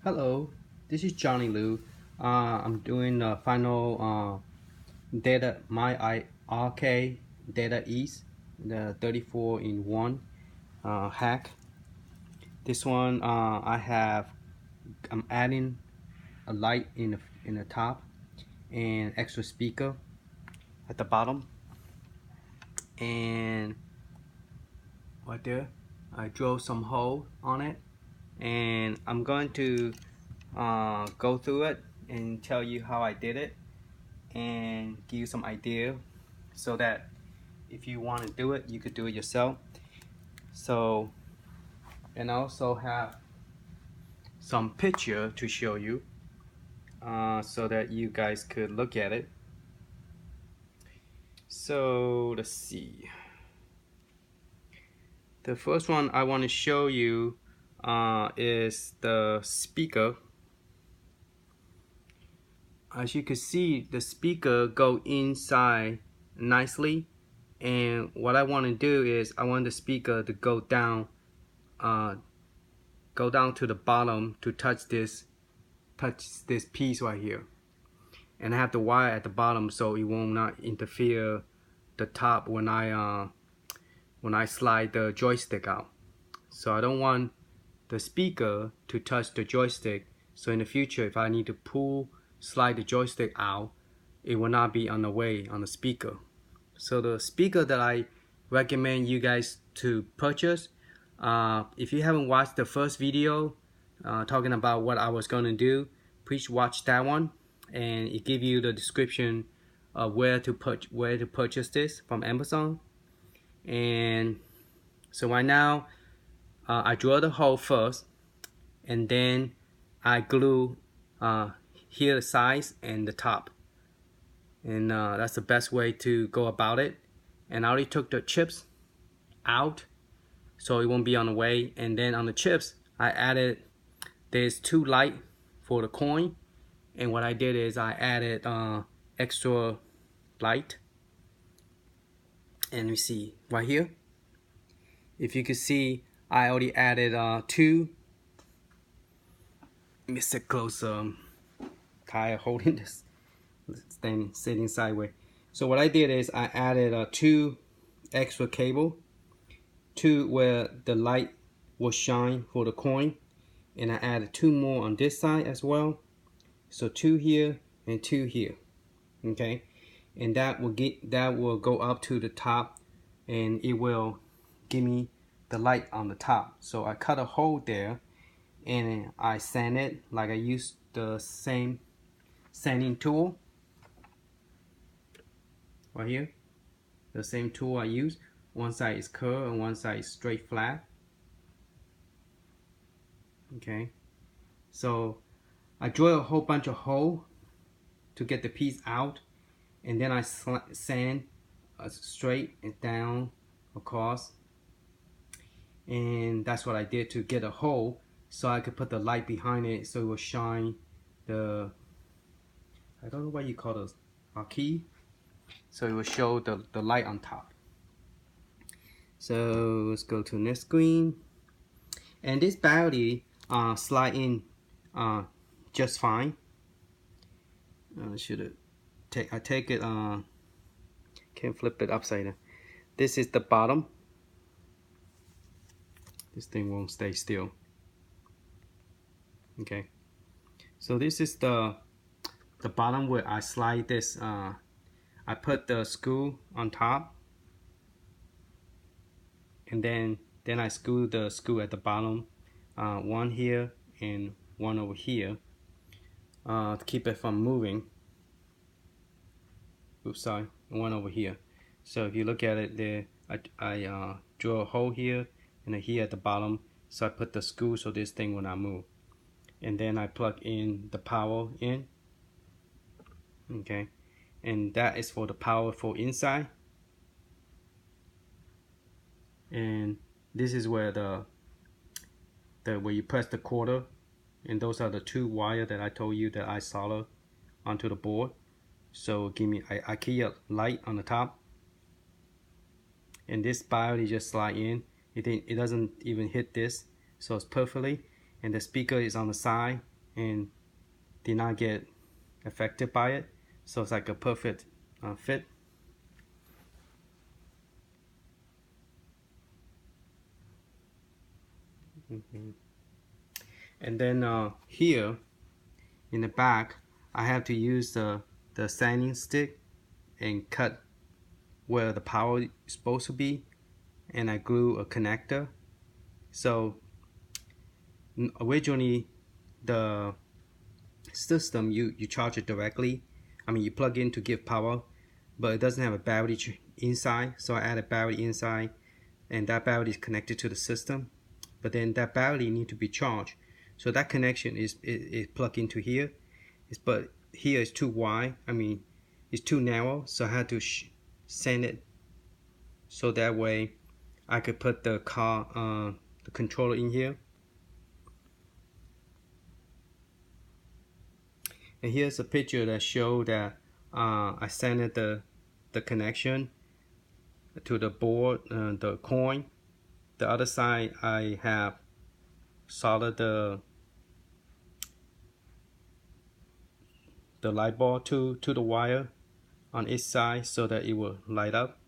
Hello, this is Johnny Liu. I'm doing the final data RK data east, the 34 in 1 hack. This one I'm adding a light in the top and extra speaker at the bottom, and right there I drove some hole on it, and I'm going to go through it and tell you how I did it and give you some idea so that if you want to do it, you could do it yourself. So, and I also have some picture to show you so that you guys could look at it. So let's see. The first one I want to show you is the speaker. As you can see, the speaker go inside nicely, and what I want to do is I want the speaker to go down to the bottom to touch this piece right here, and I have the wire at the bottom so it will not interfere the top when I slide the joystick out. So I don't want the speaker to touch the joystick, so in the future if I need to slide the joystick out, it will not be on the way on the speaker. So the speaker that I recommend you guys to purchase, if you haven't watched the first video talking about what I was going to do, please watch that one, and it gives you the description of where to purchase this from Amazon. And so right now I drill the hole first, and then I glue here the sides and the top, and that's the best way to go about it. And I already took the chips out so it won't be on the way. And then on the chips I added, there's 2 light for the coin, and what I did is I added extra light. And you see right here, if you can see, I already added 2. Let me sit close. Kyle holding this, sitting sideways. So what I did is I added 2 extra cable, 2 where the light will shine for the coin, and I added 2 more on this side as well. So 2 here and 2 here. Okay, and that will go up to the top, and it will give me the light on the top. So I cut a hole there, and I sand it like I used the same sanding tool right here, the same tool I use. One side is curved and one side is straight flat. Okay, so I drill a whole bunch of holes to get the piece out, and then I sand straight and down across, and that's what I did to get a hole so I could put the light behind it so it will shine the, I don't know what you call those, a key, so it will show the light on top. So let's go to next screen, and this battery slide in just fine. I take it, can't flip it upside down. This is the bottom. This thing won't stay still. Okay, so this is the bottom where I slide this. I put the screw on top, and then I screw the screw at the bottom, one here and one over here, to keep it from moving. Oops, sorry, one over here. So if you look at it there, I drill a hole here and here at the bottom, so I put the screw so this thing will not move. And then I plug in the power in. Okay, and that is for the power for inside. And this is where where you press the quarter, and those are the 2 wires that I told you that I solder onto the board. So give me IKEA light on the top, and this battery just slide in. It doesn't even hit this, so it's perfectly. And the speaker is on the side, and did not get affected by it. So it's like a perfect fit. And then here in the back, I have to use the sanding stick and cut where the power is supposed to be, and I glue a connector. So originally the system, you charge it directly. I mean, you plug in to give power, but it doesn't have a battery inside, so I add a battery inside, and that battery is connected to the system. But then that battery need to be charged, so that connection is plugged into here. But here is too wide. I mean, it's too narrow, so I had to sand it so that way I could put the the controller in here. And here's a picture that shows that I sanded the connection to the board, the coin. The other side I have soldered the light bulb to the wire on each side so that it will light up.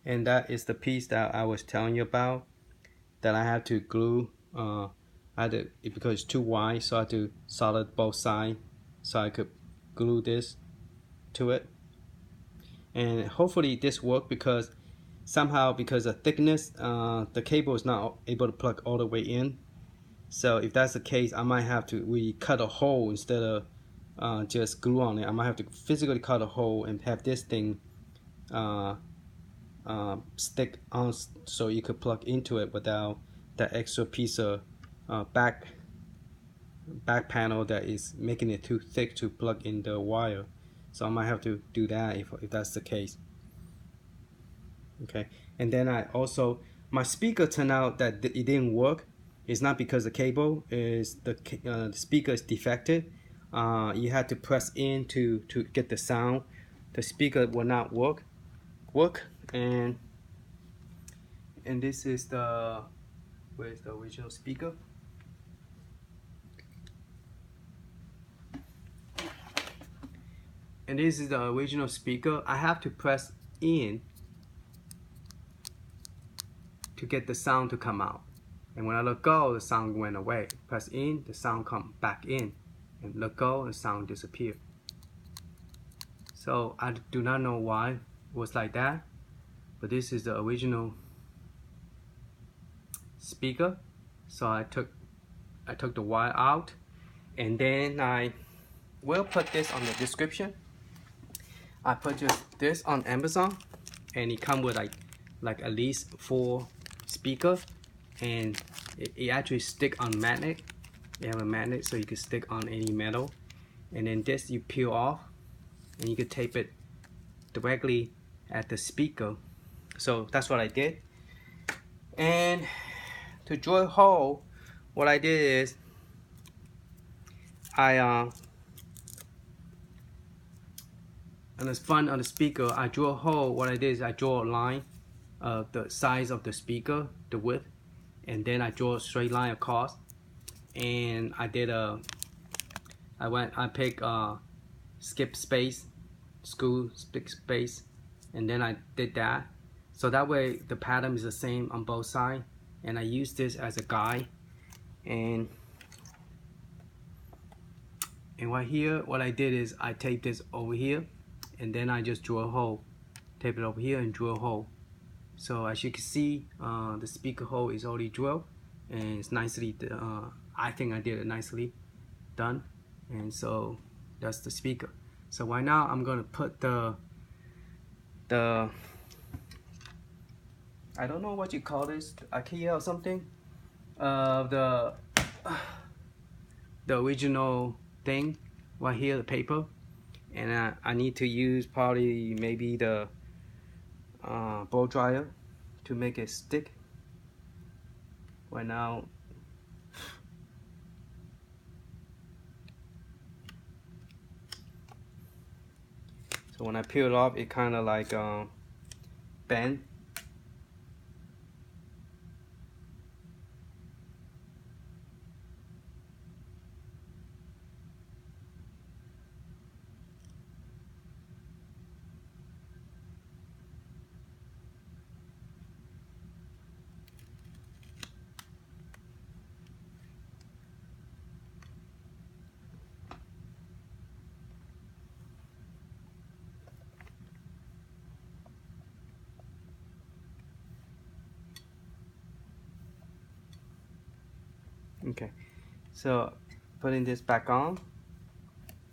And that is the piece that I was telling you about that I had to glue. Because it's too wide, so I had to solder both sides so I could glue this to it. And hopefully this worked, because somehow, because of thickness, the cable is not able to plug all the way in. So if that's the case, I might have to cut a hole instead of just glue on it. I might have to physically cut a hole and have this thing stick on so you could plug into it without that extra piece of back panel that is making it too thick to plug in the wire. So I might have to do that if that's the case. Okay, and then my speaker turned out that it didn't work. It's not because the cable is the speaker is defective. You had to press in to get the sound. The speaker will not work, and this is where's the original speaker. And this is the original speaker. I have to press in to get the sound to come out. And when I let go, the sound went away. Press in, the sound come back in. And let go, the sound disappeared. So I do not know why it was like that. But this is the original speaker. So I took the wire out. And then I will put this on the description. I purchased this on Amazon, and it comes with like at least 4 speakers, and it actually stick on magnet. You have a magnet so you can stick on any metal, and then this you peel off, and you can tape it directly at the speaker. So that's what I did. And to drill a hole, what I did is on the front of the speaker, I drew a hole. What I did is I draw a line of the size of the speaker, the width, and then I draw a straight line across. And I picked skip space, screw skip space, and then I did that. So that way the pattern is the same on both sides. And I use this as a guide. And right here, what I did is I taped this over here, and then I just drew a hole, tape it over here and drill a hole. So as you can see, the speaker hole is already drilled, and it's nicely, I think I did it nicely done. And so that's the speaker. So right now I'm gonna put the I don't know what you call this, IKEA or something, the original thing right here, the paper. And I need to use probably maybe the blow dryer to make it stick. Right now, so when I peel it off, it kind of like bend. Okay, so putting this back on.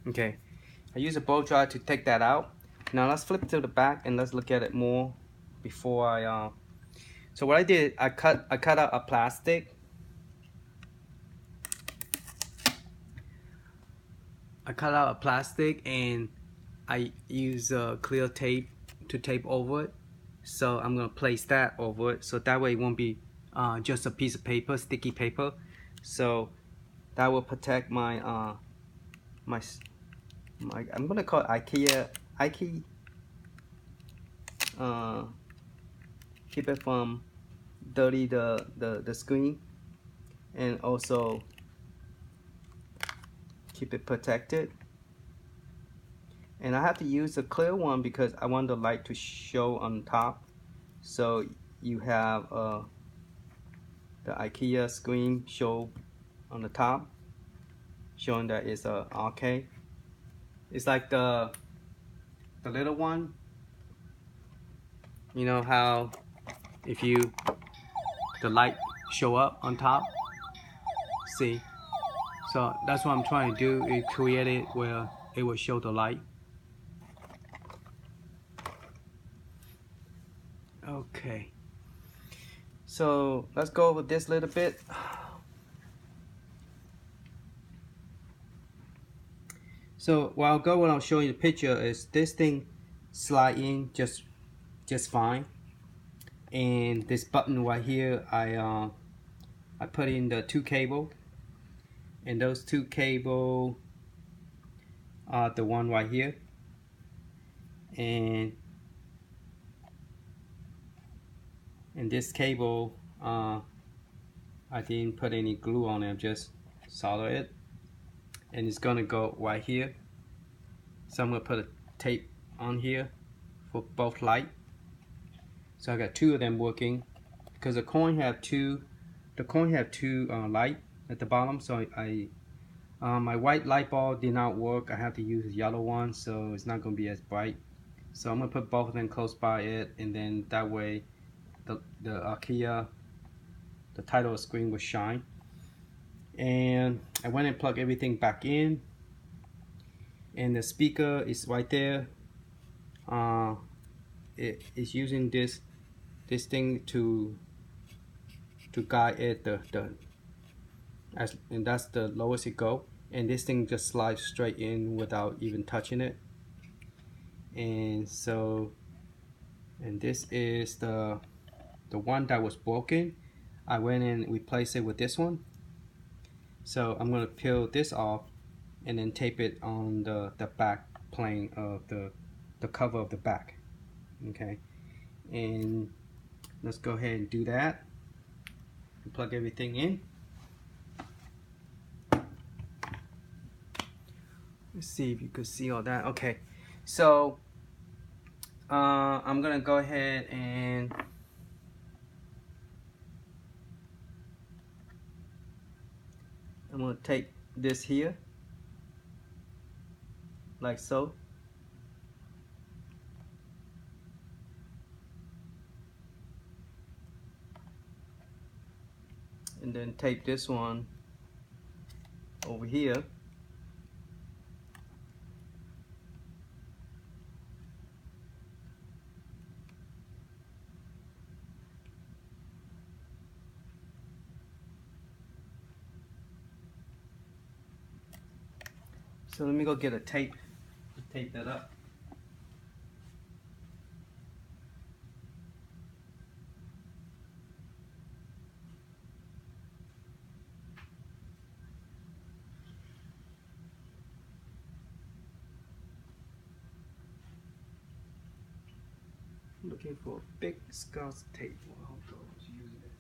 Okay, I use a blow dryer to take that out. Now let's flip to the back and let's look at it more before I. So what I did, I cut out a plastic. I cut out a plastic and I use clear tape to tape over it. So I'm gonna place that over it, so that way it won't be just a piece of paper, sticky paper. So that will protect my my I'm gonna call it IKEA. Keep it from dirty the screen, and also keep it protected. And I have to use a clear one because I want the light to show on top. So you have the IKEA screen show on the top, showing that it's a arcade. It's like the little one. You know how if you the light show up on top. See, so that's what I'm trying to do. Is create it where it will show the light. Okay. So let's go over this little bit. So while I'll show you the picture is this thing slide in just fine, and this button right here I put in the 2 cable, and those 2 cable are the one right here, and this cable I didn't put any glue on it, just solder it, and it's gonna go right here. So I'm gonna put a tape on here for both light. So I got 2 of them working because the coin have two light at the bottom. So my white light bulb did not work. I have to use a yellow one, so it's not gonna be as bright. So I'm gonna put both of them close by it, and then that way the IKEA, the title screen will shine. And I went and plugged everything back in, and the speaker is right there. It is using this thing to guide it and that's the lowest it go, and this thing just slides straight in without even touching it. And so, and this is the one that was broken. I went and replaced it with this one. So I'm going to peel this off and then tape it on the back plane of the cover of the back. Okay, and let's go ahead and do that and plug everything in. Let's see if you could see all that. Okay, so I'm gonna go ahead and I'm gonna take this here like so, and then take this one over here, so let me go get a tape to tape that up. I'm looking for a big Scotch tape. Well, I was using it.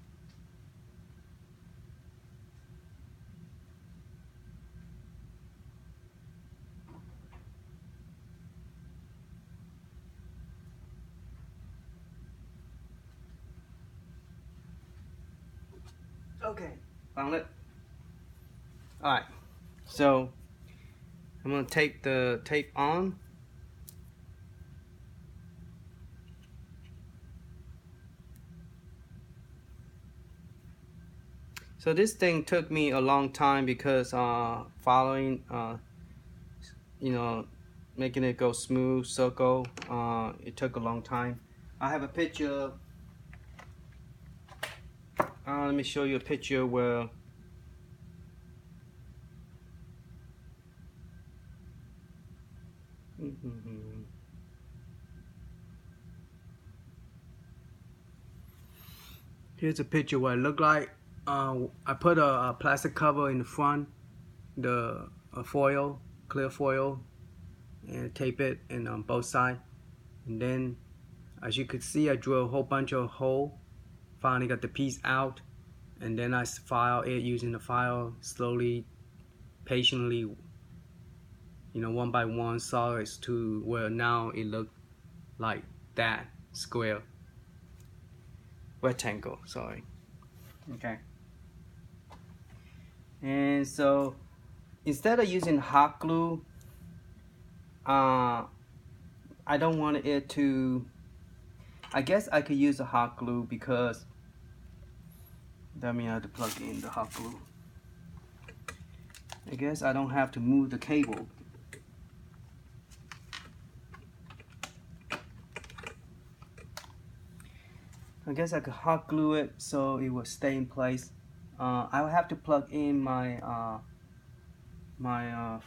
Okay, found it. Alright, so I'm going to tape the tape on. So this thing took me a long time because following you know, making it go smooth circle, it took a long time. I have a picture. Let me show you a picture where here's a picture what it looked like. I put a plastic cover in the front, the foil, clear foil, and tape it in on both sides. And then, as you could see, I drew a whole bunch of hole. Finally got the piece out, and then I file it using the file slowly, patiently, one by one, saw it to where now it looked like that square rectangle. Sorry. Okay. And so instead of using hot glue, I don't want it to. I guess I could use a hot glue because that means I have to plug in the hot glue. I guess I don't have to move the cable. I guess I could hot glue it so it will stay in place. I will have to plug in my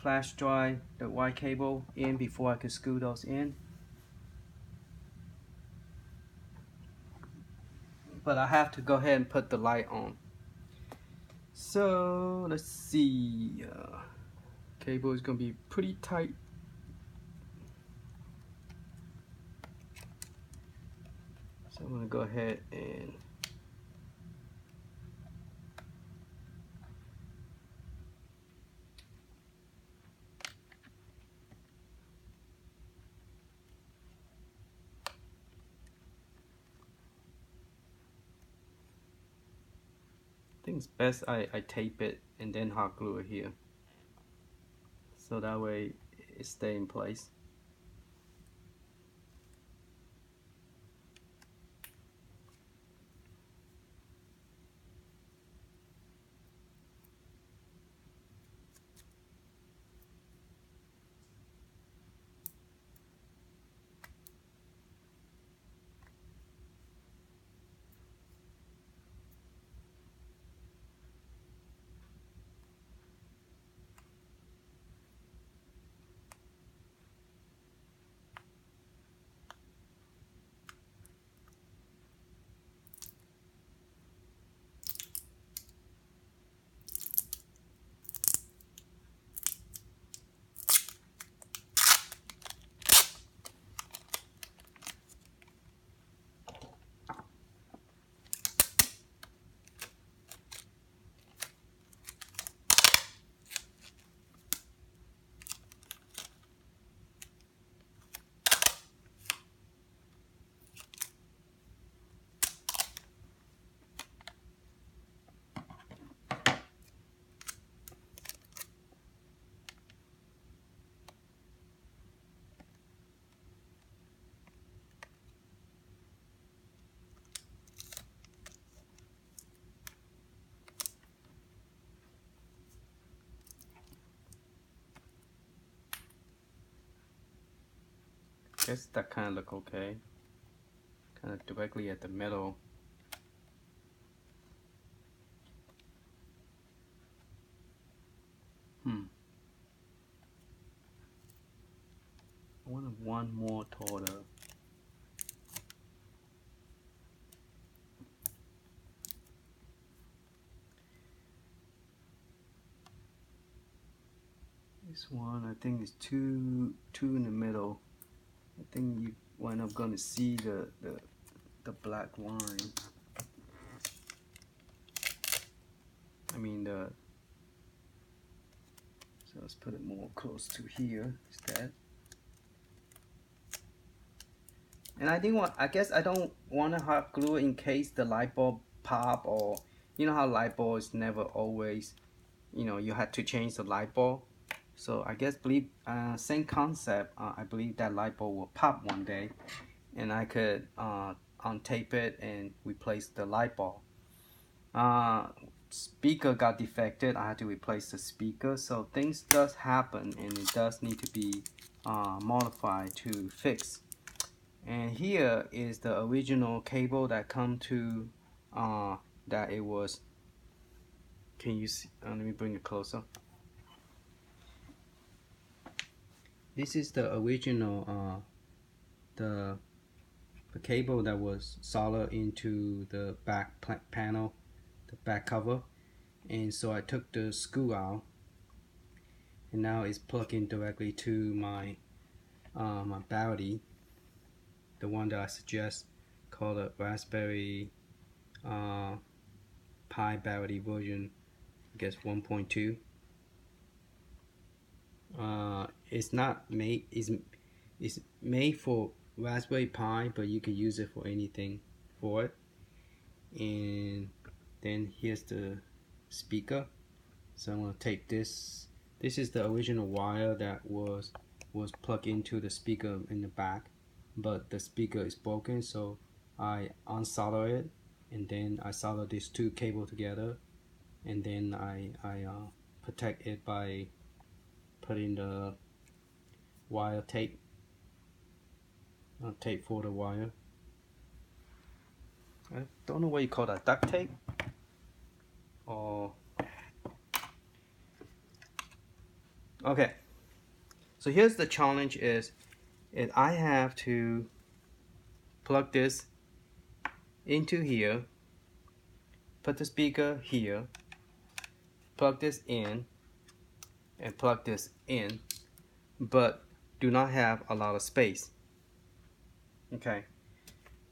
flash drive, the white cable in before I could screw those in. But I have to go ahead and put the light on. So let's see. Cable is gonna be pretty tight. So I'm gonna go ahead and I think it's best I tape it and then hot glue it here. So that way it stay in place. Guess that kind of look okay. Kind of directly at the middle. I want one more taller. This one I think is two in the middle. I think you wind up gonna see the black line. I mean so let's put it more close to here instead. And I guess I don't want to hot glue it in case the light bulb pop, or you know how light bulbs never always, you had to change the light bulb. So I guess same concept. I believe that light bulb will pop one day, and I could untape it and replace the light bulb. speaker got defected. I had to replace the speaker. So things does happen, and it does need to be modified to fix. And here is the original cable that come to that it was. Can you see? Let me bring it closer. This is the original the cable that was soldered into the back panel, the back cover. And so I took the screw out, and now it's plugged in directly to my my battery, the one that I suggest, called a Raspberry Pi battery version, I guess 1.2. It's not made, it's made for Raspberry Pi, but you can use it for anything for it. And then here's the speaker. So I'm going to take this. This is the original wire that was plugged into the speaker in the back, but the speaker is broken, so I unsolder it, and then I solder these two cables together, and then I protect it by putting the wire tape for the wire. I don't know what you call that, duct tape or okay. So here's the challenge is I have to plug this into here, put the speaker here, plug this in, and plug this in, but do not have a lot of space. Okay,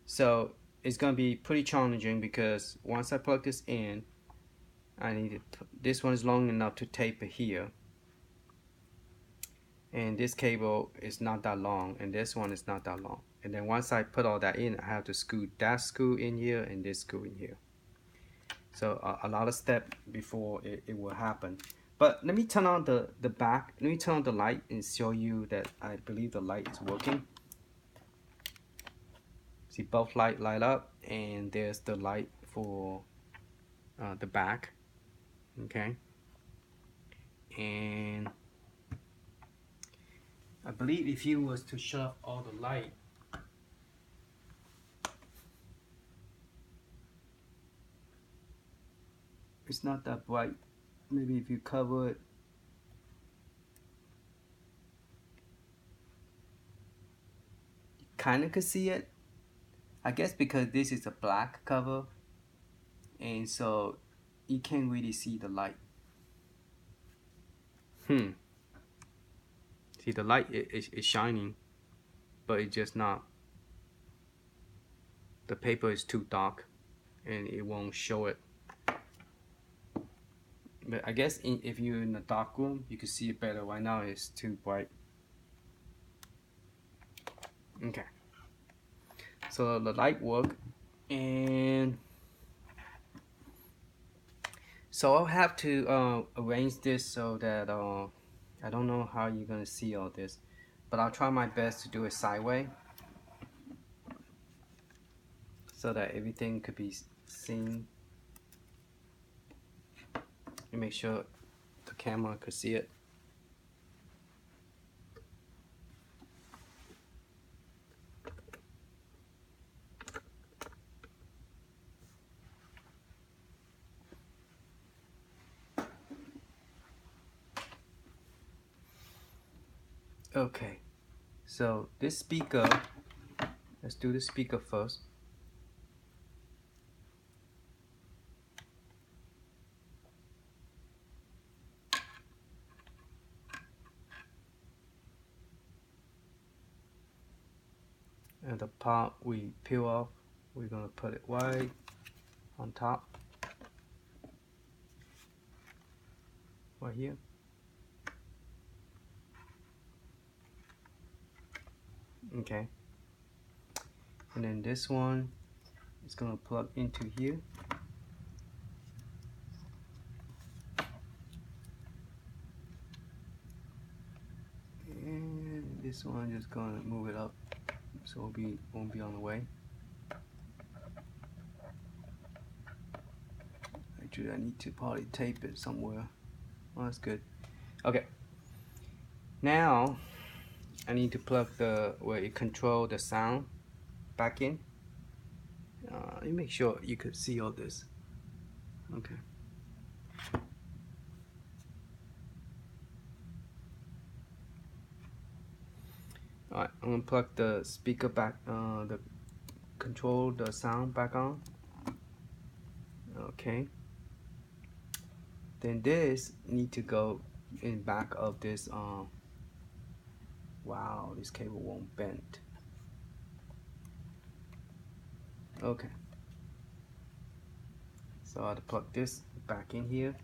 so it's gonna be pretty challenging because once I plug this in, I need it. This one is long enough to tape it here, and this cable is not that long, and this one is not that long. And then once I put all that in, I have to screw that screw in here and this screw in here. So a lot of steps before it will happen. But let me turn on the back. Let me turn on the light and show you that I believe the light is working. See, both light light up, and there's the light for the back. Okay, and I believe if you was to shut off all the light, it's not that bright. Maybe if you cover it, you kind of could see it. I guess because this is a black cover, and so you can't really see the light. See, the light is shining, but it's just not. The paper is too dark, and it won't show it. But I guess if you're in a dark room, you can see it better. Right now it's too bright. Okay. So the light work, and so I'll have to arrange this so that I don't know how you're gonna see all this, but I'll try my best to do it sideways so that everything could be seen, and make sure the camera could see it. Okay, so this speaker, let's do the speaker first. And the part we peel off, we're gonna put it right on top, right here. Okay, and then this one is gonna plug into here. And this one just gonna move it up so it won't be on the way. I Actually, I need to probably tape it somewhere. Oh, that's good. Okay. Now I need to plug the where you control the sound back in. Let me make sure you could see all this. Okay. Alright, I'm gonna plug the speaker back, the control the sound back on. Okay. Then this need to go in back of this. Wow, this cable won't bend. Okay. So I have to plug this back in here.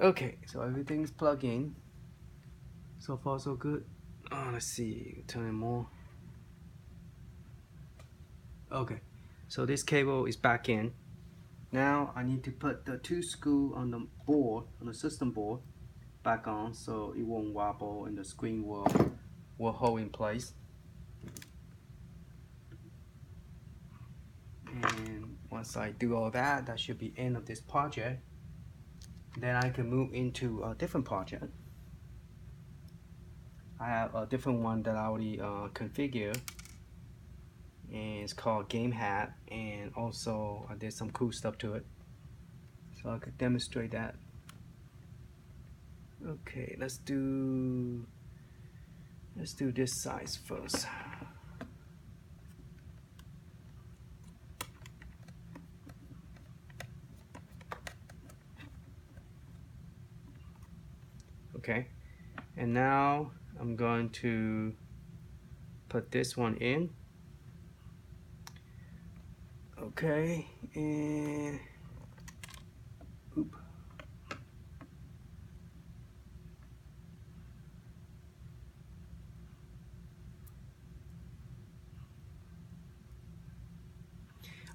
Okay, so everything's plugged in. So far so good. Oh, let's see, turn it more. Okay, so this cable is back in. Now I need to put the 2 screws on the board, on the system board, back on so it won't wobble and the screen will hold in place. And once I do all that, that should be end of this project. Then I can move into a different project. I have a different one that I already configured, and it's called Game Hat, and also I did some cool stuff to it, so I could demonstrate that. Okay, let's do this size first. Okay, and now I'm going to put this one in. Okay, and oop.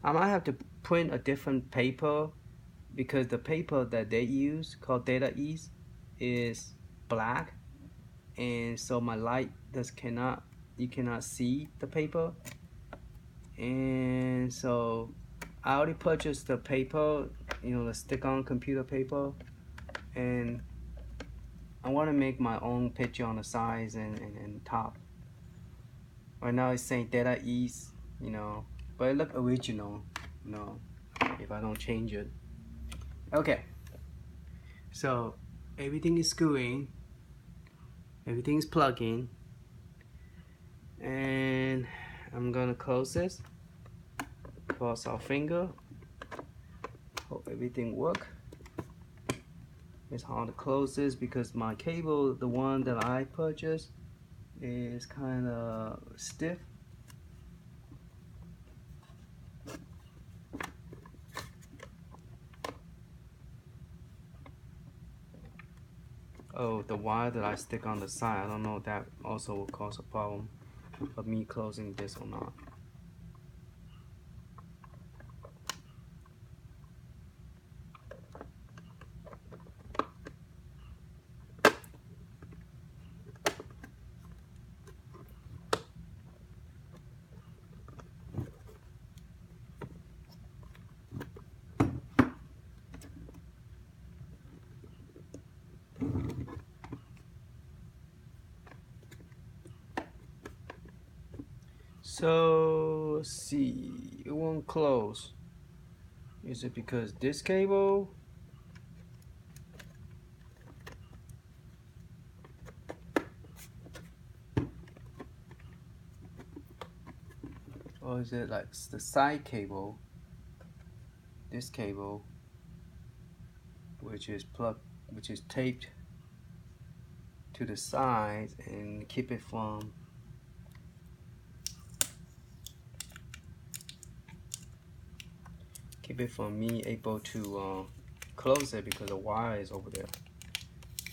I might have to print a different paper because the paper that they use called Data East is black, and so my light you cannot see the paper. And so I already purchased the paper, you know, the stick-on computer paper, and I want to make my own picture on the sides and top. Right now it's saying Data East, you know, but it look original, you know, if I don't change it. Okay, so everything is screwing, everything is plugging, and I'm gonna close this, cross our finger, hope everything work. It's hard to close this because my cable, the one that I purchased, is kind of stiff. Oh, the wire that I stick on the side, I don't know if that also will cause a problem of me closing this or not. So let's see, it won't close. Is it because this cable? Or is it like the side cable? This cable, which is taped to the sides and keep it from me able to close it because the wire is over there.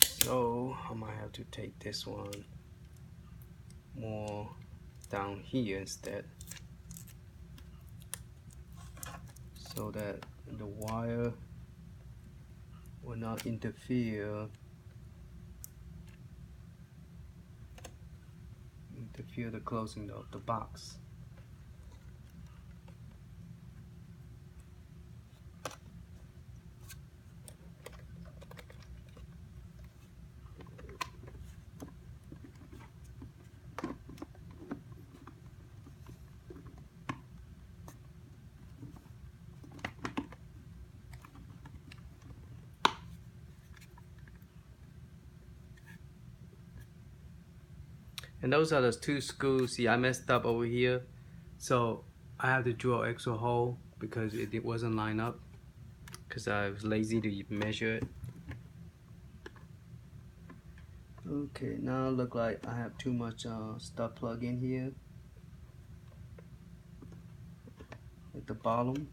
So I might have to take this one more down here instead, so that the wire will not interfere the closing of the box. And those are the two screws. See, I messed up over here, so I have to drill an extra hole because it wasn't lined up because I was lazy to measure it. Okay, now it look like I have too much stuff plug in here at the bottom.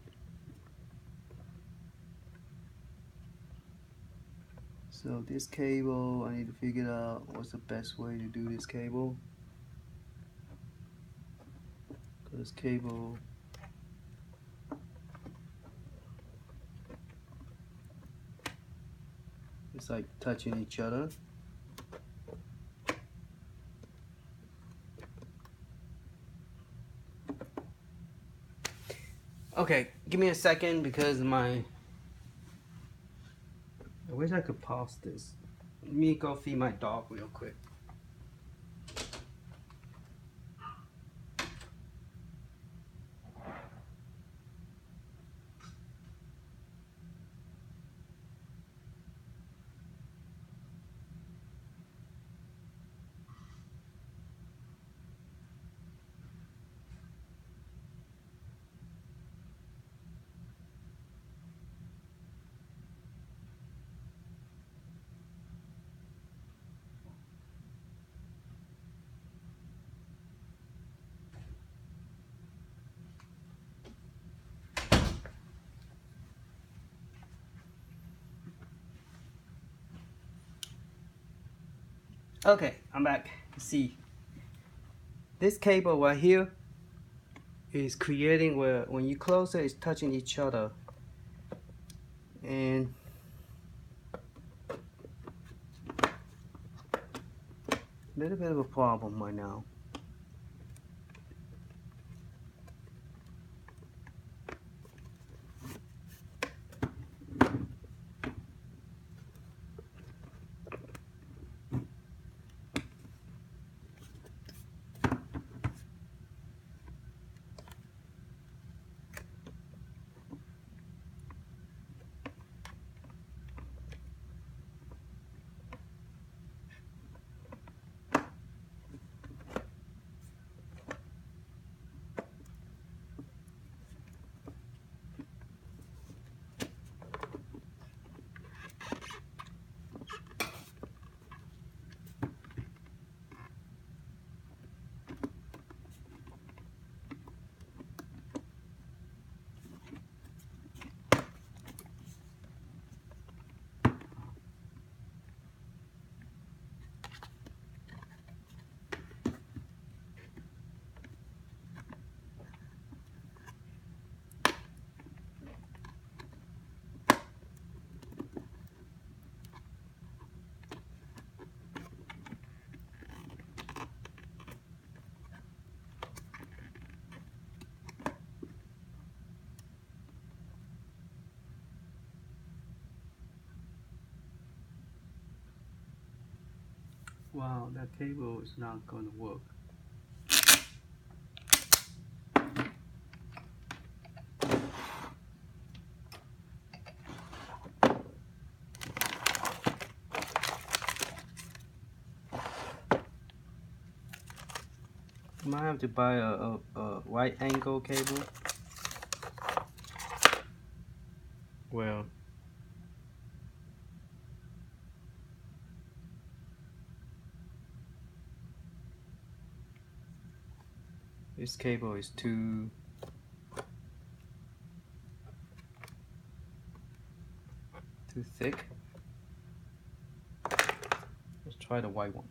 So this cable, I need to figure out what's the best way to do this cable. This cable, it's like touching each other. Okay, give me a second because I wish I could pause this. Let me go feed my dog real quick. Okay, I'm back. See, this cable right here is creating where when you close it, it's touching each other. And a little bit of a problem right now. Wow, that cable is not going to work. I might have to buy a right angle cable. Well, this cable is too thick. Let's try the white one.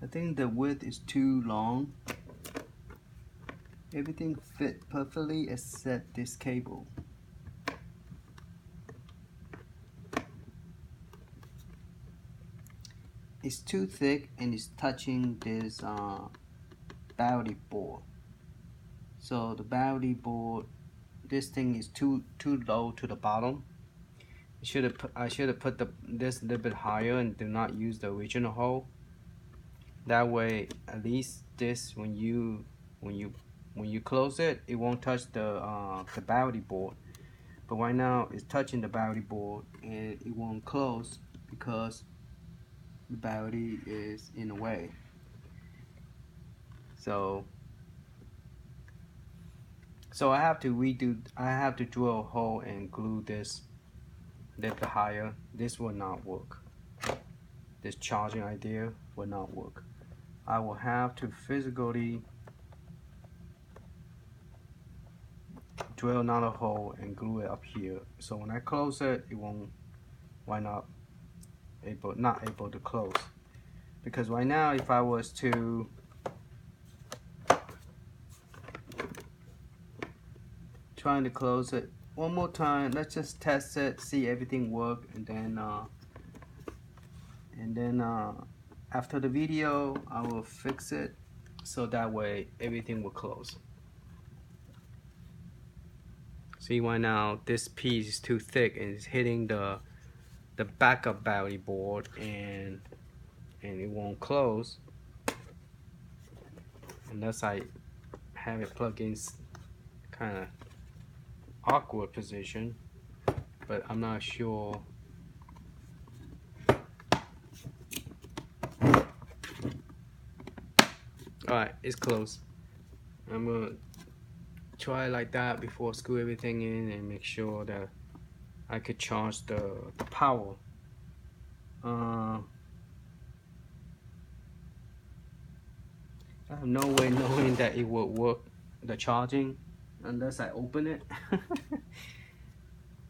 I think the width is too long. Everything fit perfectly except this cable. It's too thick and it's touching this battery board. So the battery board, this thing is too low to the bottom. I should have put this a little bit higher and do not use the original hole. That way, at least this when you close it, it won't touch the battery board. But right now, it's touching the battery board and it won't close because the battery is in the way. So I have to drill a hole and glue this a little bit higher. This will not work. This charging idea will not work. I will have to physically drill another hole and glue it up here. So when I close it, it won't, not able to close. Because right now, if I was to trying to close it one more time, let's just test it, see everything work, and then after the video, I will fix it so that way everything will close. See, right now this piece is too thick and it's hitting the backup battery board and it won't close unless I have it plugged in kind of awkward position, but I'm not sure. Alright, it's closed. I'm gonna try like that before screw everything in and make sure that I could charge the power. I have no way knowing that it will work, the charging, unless I open it.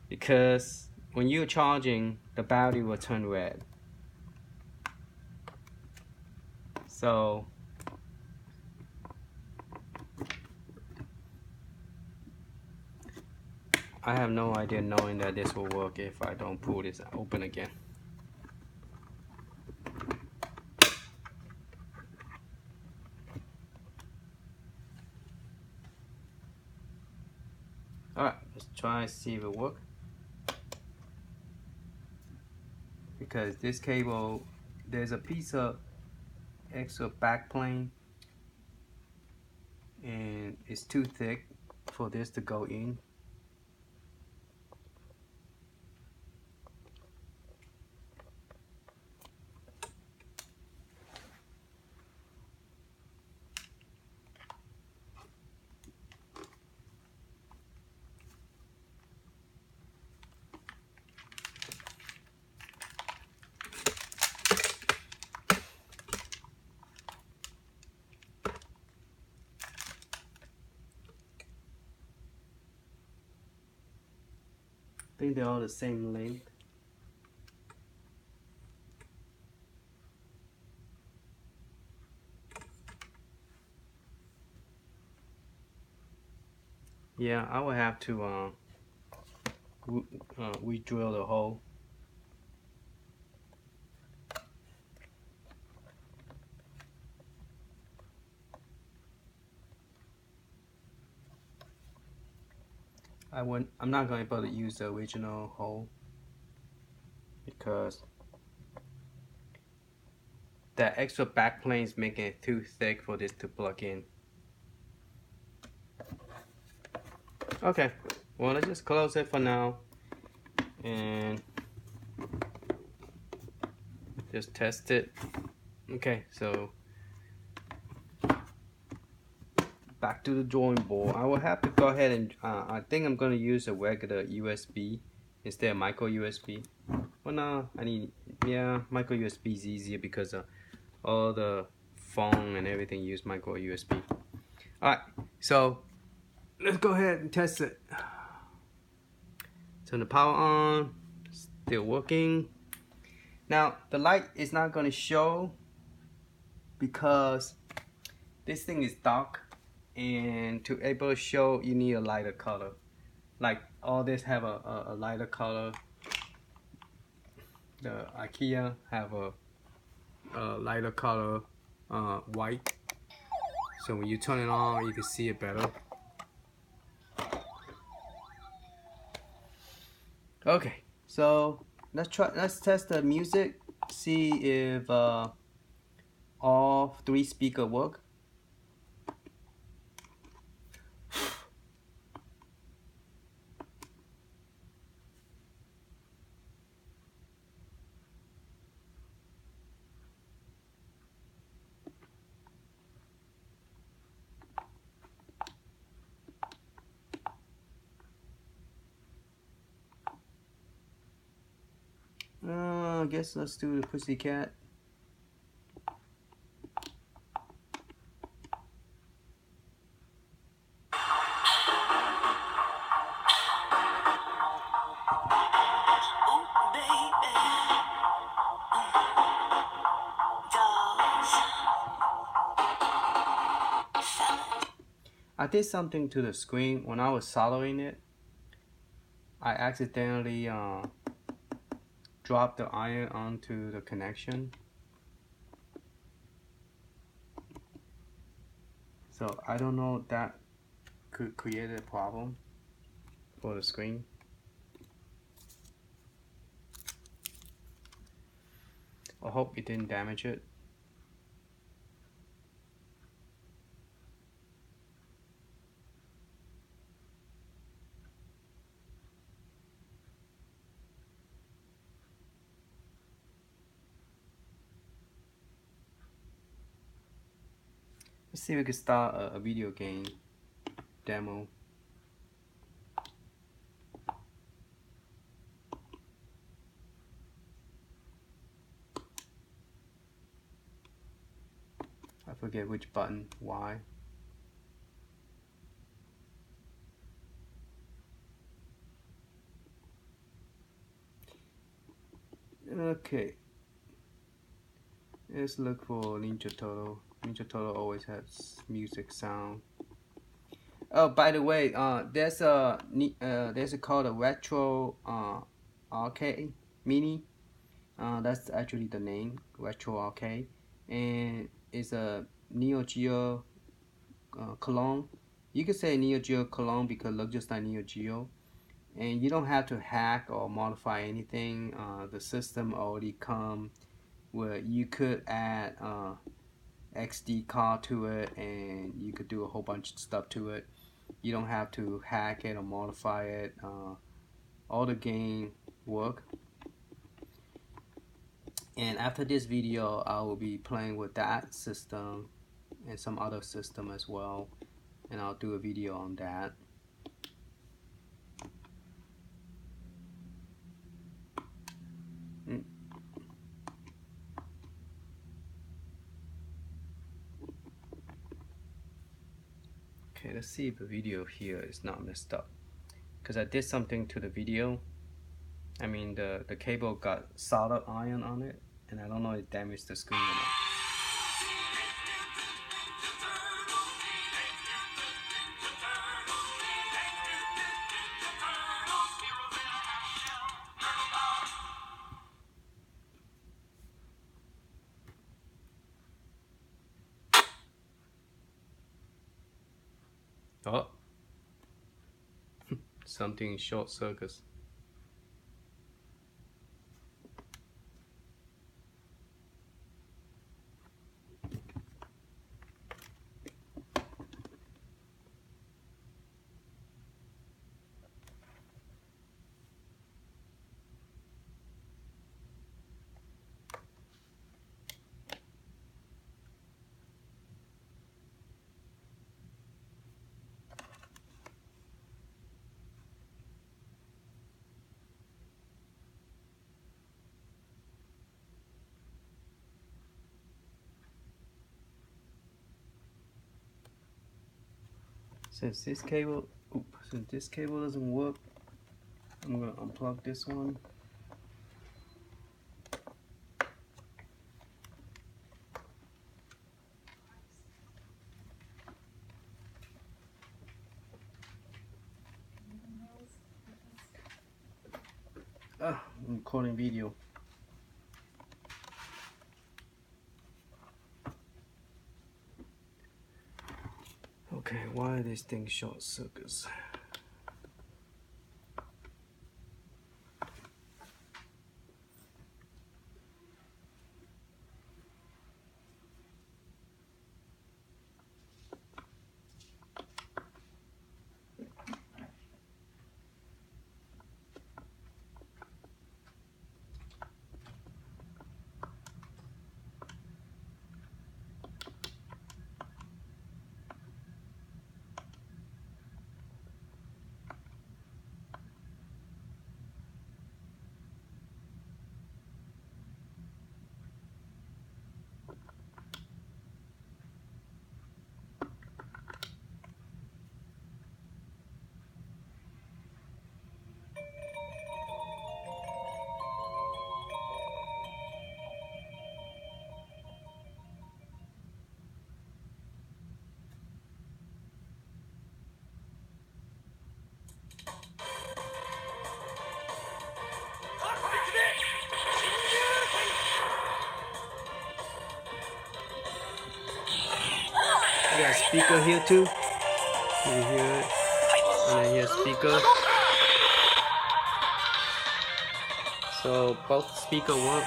Because when you're charging, the battery will turn red. So I have no idea knowing that this will work if I don't pull this open again. Alright, let's try and see if it works. Because this cable, there's a piece of extra backplane and it's too thick for this to go in. I think they're all the same length. Yeah, I will have to re-drill the hole. I'm not going to be able to use the original hole because the extra backplane is making it too thick for this to plug in. Okay, well, let's just close it for now and just test it. Okay, so back to the drawing board. I will have to go ahead and I think I'm going to use a regular USB instead of micro USB. Well, no, micro USB is easier because all the phone and everything use micro USB. Alright, so let's go ahead and test it. Turn the power on, still working. Now the light is not going to show because this thing is dark, and to able to show you need a lighter color. Like all this have a lighter color. The IKEA have a lighter color, white. So when you turn it on, you can see it better. Okay, So let's test the music, see if all 3 speakers work. I guess let's do the Pussycat. I did something to the screen when I was soldering it. I accidentally dropped the iron onto the connection. So I don't know if that could create a problem for the screen. I hope it didn't damage it. Let's see if we can start a video game demo. I forget which button, Y. Okay. Let's look for Ninja Turtle. Ninja Turtle always has music sound. Oh, by the way, there's a called a Retro Arcade Mini. That's actually the name, Retro Arcade, and it's a Neo Geo clone. You could say Neo Geo clone because it looks just like Neo Geo, and you don't have to hack or modify anything. The system already come where you could add XD card to it, and you could do a whole bunch of stuff to it. You don't have to hack it or modify it. All the game work. And after this video, I will be playing with that system and some other system as well, and I'll do a video on that. Okay, let's see if the video here is not messed up, because I did something to the video. I mean, the cable got soldered iron on it, and I don't know if it damaged the screen or not. Oh, something short circuits. Since this cable doesn't work, I'm gonna unplug this one. I'm recording video. Okay, why are these things short circuits? got a speaker here too. You hear it, and then here's speaker. So both speaker work.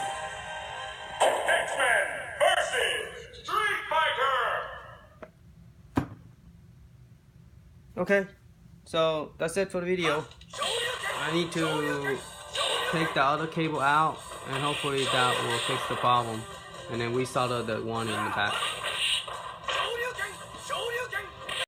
X-Men versus Street Fighter. Okay, so that's it for the video. I need to take the other cable out, and hopefully that will fix the problem. And then we solder the one in the back.